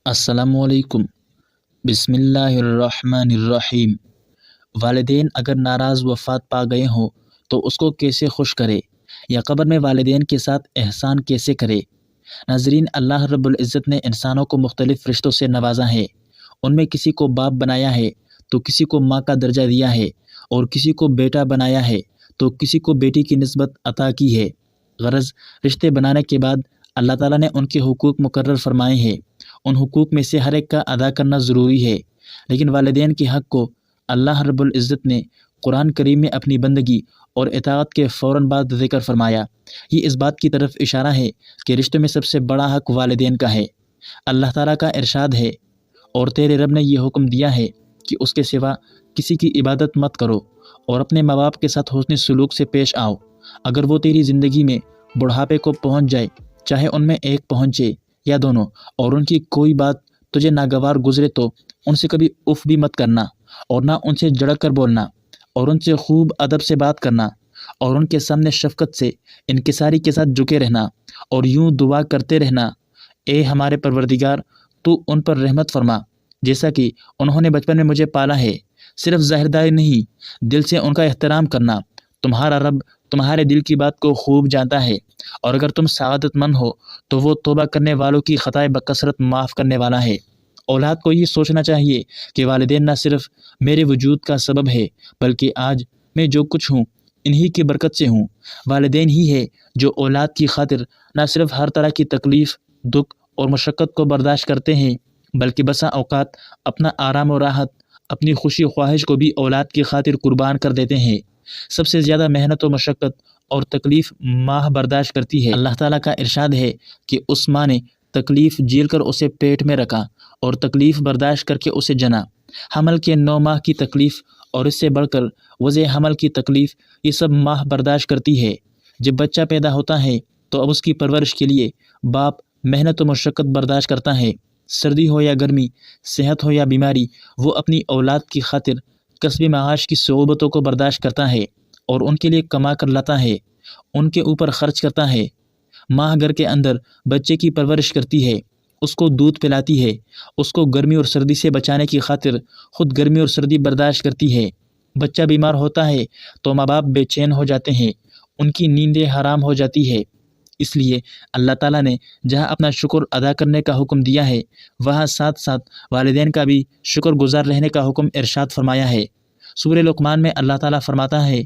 السلام علیکم۔ بسم اللہ الرحمن الرحیم۔ والدین اگر ناراض وفات پا گئے ہوں تو اس کو کیسے خوش کرے یا قبر میں والدین کے ساتھ احسان کیسے کرے؟ ناظرین، اللہ رب العزت نے انسانوں کو مختلف رشتوں سے نوازا ہے۔ ان میں کسی کو باپ بنایا ہے تو کسی کو ماں کا درجہ دیا ہے، اور کسی کو بیٹا بنایا ہے تو کسی کو بیٹی کی نسبت عطا کی ہے۔ غرض رشتے بنانے کے بعد اللہ تعالیٰ نے ان کے حقوق مقرر فرمائے ہیں۔ ان حقوق میں سے ہر ایک کا ادا کرنا ضروری ہے، لیکن والدین کے حق کو اللہ رب العزت نے قرآن کریم میں اپنی بندگی اور اطاعت کے فوراً بعد ذکر فرمایا۔ یہ اس بات کی طرف اشارہ ہے کہ رشتوں میں سب سے بڑا حق والدین کا ہے۔ اللہ تعالیٰ کا ارشاد ہے، اور تیرے رب نے یہ حکم دیا ہے کہ اس کے سوا کسی کی عبادت مت کرو، اور اپنے ماں باپ کے ساتھ حسن سلوک سے پیش آؤ۔ اگر وہ تیری زندگی میں بڑھاپے کو پہنچ جائے، چاہے ان میں ایک پہنچے یا دونوں، اور ان کی کوئی بات تجھے ناگوار گزرے تو ان سے کبھی اف بھی مت کرنا، اور نہ ان سے جھڑک کر بولنا، اور ان سے خوب ادب سے بات کرنا، اور ان کے سامنے شفقت سے انکساری کے ساتھ جھکے رہنا، اور یوں دعا کرتے رہنا، اے ہمارے پروردگار، تو ان پر رحمت فرما جیسا کہ انہوں نے بچپن میں مجھے پالا ہے۔ صرف ظاہرداری نہیں، دل سے ان کا احترام کرنا۔ تمہارا رب تمہارے دل کی بات کو خوب جانتا ہے، اور اگر تم سعادت مند ہو تو وہ توبہ کرنے والوں کی خطائیں بکثرت معاف کرنے والا ہے۔ اولاد کو یہ سوچنا چاہیے کہ والدین نہ صرف میرے وجود کا سبب ہے، بلکہ آج میں جو کچھ ہوں انہی کی برکت سے ہوں۔ والدین ہی ہے جو اولاد کی خاطر نہ صرف ہر طرح کی تکلیف، دکھ اور مشقت کو برداشت کرتے ہیں، بلکہ بسا اوقات اپنا آرام و راحت، اپنی خوشی خواہش کو بھی اولاد کی خاطر قربان کر دیتے ہیں۔ سب سے زیادہ محنت و مشقت اور تکلیف ماں برداشت کرتی ہے۔ اللہ تعالیٰ کا ارشاد ہے کہ اس ماں نے تکلیف جھیل کر اسے پیٹ میں رکھا، اور تکلیف برداشت کر کے اسے جنا۔ حمل کے 9 ماہ کی تکلیف اور اس سے بڑھ کر وضع حمل کی تکلیف، یہ سب ماں برداشت کرتی ہے۔ جب بچہ پیدا ہوتا ہے تو اب اس کی پرورش کے لیے باپ محنت و مشقت برداشت کرتا ہے۔ سردی ہو یا گرمی، صحت ہو یا بیماری، وہ اپنی اولاد کی خاطر کسب معاش کی صعوبتوں کو برداشت کرتا ہے، اور ان کے لیے کما کر لاتا ہے، ان کے اوپر خرچ کرتا ہے۔ ماں گھر کے اندر بچے کی پرورش کرتی ہے، اس کو دودھ پلاتی ہے، اس کو گرمی اور سردی سے بچانے کی خاطر خود گرمی اور سردی برداشت کرتی ہے۔ بچہ بیمار ہوتا ہے تو ماں باپ بے چین ہو جاتے ہیں، ان کی نیندیں حرام ہو جاتی ہے۔ اس لیے اللہ تعالیٰ نے جہاں اپنا شکر ادا کرنے کا حکم دیا ہے، وہاں ساتھ ساتھ والدین کا بھی شکر گزار رہنے کا حکم ارشاد فرمایا ہے۔ سورہ لقمان میں اللہ تعالیٰ فرماتا ہے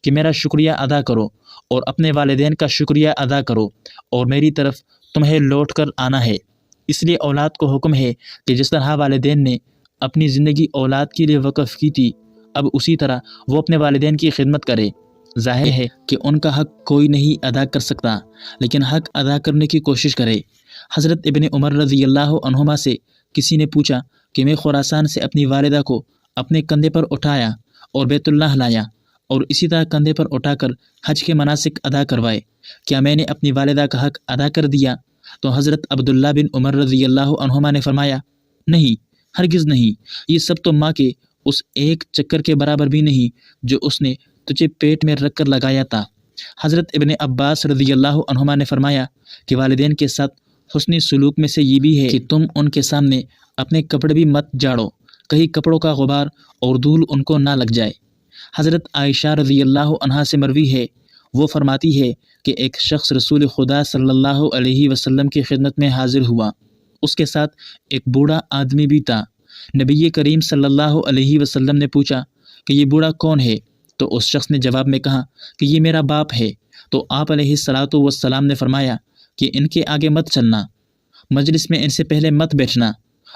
کہ میرا شکریہ ادا کرو، اور اپنے والدین کا شکریہ ادا کرو، اور میری طرف تمہیں لوٹ کر آنا ہے۔ اس لیے اولاد کو حکم ہے کہ جس طرح والدین نے اپنی زندگی اولاد کے لیے وقف کی تھی، اب اسی طرح وہ اپنے والدین کی خدمت کرے۔ ظاہر ہے کہ ان کا حق کوئی نہیں ادا کر سکتا، لیکن حق ادا کرنے کی کوشش کرے۔ حضرت ابن عمر رضی اللہ عنہما سے کسی نے پوچھا کہ میں خراسان سے اپنی والدہ کو اپنے کندھے پر اٹھایا اور بیت اللہ لایا، اور اسی طرح کندھے پر اٹھا کر حج کے مناسک ادا کروائے، کیا میں نے اپنی والدہ کا حق ادا کر دیا؟ تو حضرت عبداللہ بن عمر رضی اللہ عنہما نے فرمایا، نہیں، ہرگز نہیں، یہ سب تو ماں کے اس ایک چکر کے برابر بھی نہیں جو اس نے تجھے پیٹ میں رکھ کر لگایا تھا۔ حضرت ابن عباس رضی اللہ عنہما نے فرمایا کہ والدین کے ساتھ حسن سلوک میں سے یہ بھی ہے کہ تم ان کے سامنے اپنے کپڑے بھی مت جاڑو، کہیں کپڑوں کا غبار اور دھول ان کو نہ لگ جائے۔ حضرت عائشہ رضی اللہ عنہا سے مروی ہے، وہ فرماتی ہے کہ ایک شخص رسول خدا صلی اللہ علیہ وسلم کی خدمت میں حاضر ہوا، اس کے ساتھ ایک بوڑھا آدمی بھی تھا۔ نبی کریم صلی اللہ علیہ وسلم نے پوچھا کہ یہ بوڑھا کون ہے؟ تو اس شخص نے جواب میں کہا کہ یہ میرا باپ ہے۔ تو آپ علیہ الصلاۃ والسلام نے فرمایا کہ ان کے آگے مت چلنا، مجلس میں ان سے پہلے مت بیٹھنا،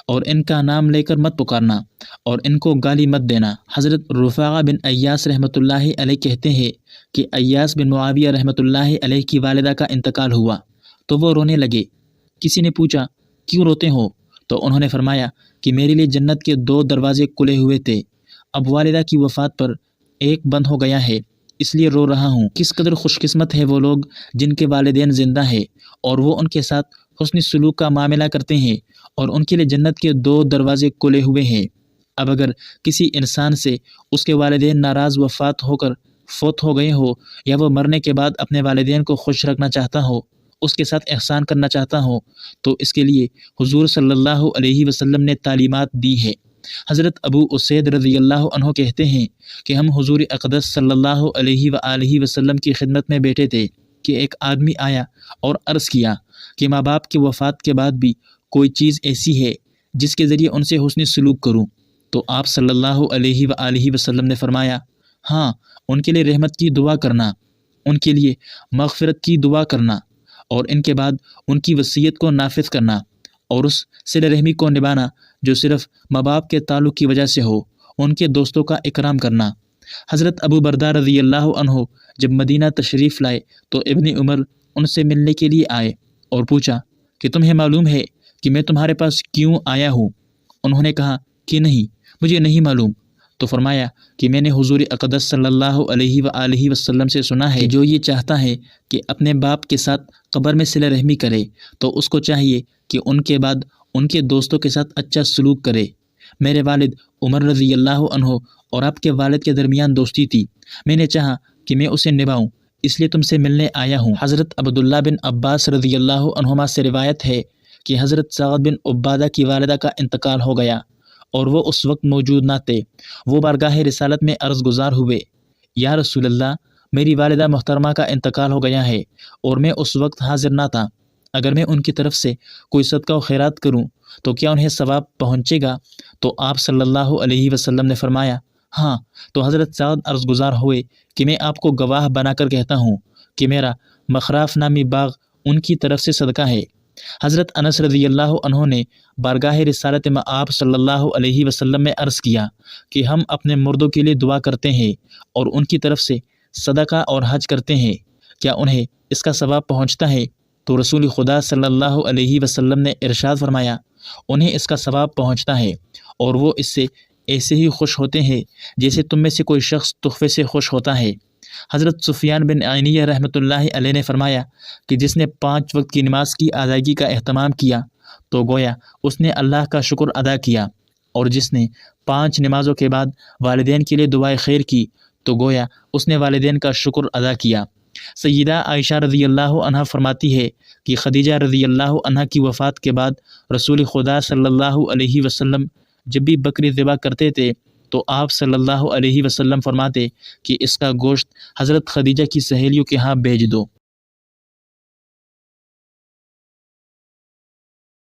اور ان کا نام لے کر مت پکارنا، اور ان کو گالی مت دینا۔ حضرت رفاعہ بن ایاس رحمۃ اللہ علیہ کہتے ہیں کہ ایاس بن معاویہ رحمۃ اللہ علیہ کی والدہ کا انتقال ہوا تو وہ رونے لگے۔ کسی نے پوچھا کیوں روتے ہو؟ تو انہوں نے فرمایا کہ میرے لیے جنت کے 2 دروازے کھلے ہوئے تھے، اب والدہ کی وفات پر ایک بند ہو گیا ہے، اس لیے رو رہا ہوں۔ کس قدر خوش قسمت ہے وہ لوگ جن کے والدین زندہ ہیں اور وہ ان کے ساتھ حسن سلوک کا معاملہ کرتے ہیں، اور ان کے لیے جنت کے 2 دروازے کھلے ہوئے ہیں۔ اب اگر کسی انسان سے اس کے والدین ناراض وفات ہو کر فوت ہو گئے ہو، یا وہ مرنے کے بعد اپنے والدین کو خوش رکھنا چاہتا ہو اس کے ساتھ احسان کرنا چاہتا ہوں تو اس کے لیے حضور صلی اللہ علیہ وسلم نے تعلیمات دی ہے۔ حضرت ابو اسید رضی اللہ عنہ کہتے ہیں کہ ہم حضور اقدس صلی اللہ علیہ وآلہ وسلم کی خدمت میں بیٹھے تھے کہ ایک آدمی آیا اور عرض کیا کہ ماں باپ کی وفات کے بعد بھی کوئی چیز ایسی ہے جس کے ذریعے ان سے حسن سلوک کروں؟ تو آپ صلی اللہ علیہ وآلہ وسلم نے فرمایا، ہاں، ان کے لیے رحمت کی دعا کرنا، ان کے لیے مغفرت کی دعا کرنا، اور ان کے بعد ان کی وصیت کو نافذ کرنا، اور اس صلہ رحمی کو نبھانا جو صرف ماں باپ کے تعلق کی وجہ سے ہو، ان کے دوستوں کا اکرام کرنا۔ حضرت ابو بردہ رضی اللہ عنہ جب مدینہ تشریف لائے تو ابن عمر ان سے ملنے کے لیے آئے اور پوچھا کہ تمہیں معلوم ہے کہ میں تمہارے پاس کیوں آیا ہوں؟ انہوں نے کہا کہ نہیں، مجھے نہیں معلوم۔ تو فرمایا کہ میں نے حضور اقدس صلی اللہ علیہ وآلہ وسلم سے سنا ہے کہ جو یہ چاہتا ہے کہ اپنے باپ کے ساتھ قبر میں صلہ رحمی کرے تو اس کو چاہیے کہ ان کے بعد ان کے دوستوں کے ساتھ اچھا سلوک کرے۔ میرے والد عمر رضی اللہ عنہ اور آپ کے والد کے درمیان دوستی تھی، میں نے چاہا کہ میں اسے نبھاؤں، اس لیے تم سے ملنے آیا ہوں۔ حضرت عبداللہ بن عباس رضی اللہ عنہما سے روایت ہے کہ حضرت سعد بن عبادہ کی والدہ کا انتقال ہو گیا اور وہ اس وقت موجود نہ تھے۔ وہ بارگاہ رسالت میں عرض گزار ہوئے، یا رسول اللہ، میری والدہ محترمہ کا انتقال ہو گیا ہے اور میں اس وقت حاضر نہ تھا، اگر میں ان کی طرف سے کوئی صدقہ و خیرات کروں تو کیا انہیں ثواب پہنچے گا؟ تو آپ صلی اللہ علیہ وسلم نے فرمایا، ہاں۔ تو حضرت سعد عرض گزار ہوئے کہ میں آپ کو گواہ بنا کر کہتا ہوں کہ میرا مخراف نامی باغ ان کی طرف سے صدقہ ہے۔ حضرت انس رضی اللہ عنہ نے بارگاہ رسالت میں آپ صلی اللہ علیہ وسلم میں عرض کیا کہ ہم اپنے مردوں کے لیے دعا کرتے ہیں اور ان کی طرف سے صدقہ اور حج کرتے ہیں، کیا انہیں اس کا ثواب پہنچتا ہے؟ تو رسول خدا صلی اللہ علیہ وسلم نے ارشاد فرمایا، انہیں اس کا ثواب پہنچتا ہے اور وہ اس سے ایسے ہی خوش ہوتے ہیں جیسے تم میں سے کوئی شخص تحفے سے خوش ہوتا ہے۔ حضرت سفیان بن عینیہ رحمۃ اللہ علیہ نے فرمایا کہ جس نے 5 وقت کی نماز کی ادائیگی کا اہتمام کیا تو گویا اس نے اللہ کا شکر ادا کیا، اور جس نے 5 نمازوں کے بعد والدین کے لیے دعائے خیر کی تو گویا اس نے والدین کا شکر ادا کیا۔ سیدہ عائشہ رضی اللہ عنہ فرماتی ہے کہ خدیجہ رضی اللہ عنہ کی وفات کے بعد رسول خدا صلی اللہ علیہ وسلم جب بھی بکری ذبح کرتے تھے تو آپ صلی اللہ علیہ وسلم فرماتے کہ اس کا گوشت حضرت خدیجہ کی سہیلیوں کے ہاں بھیج دو۔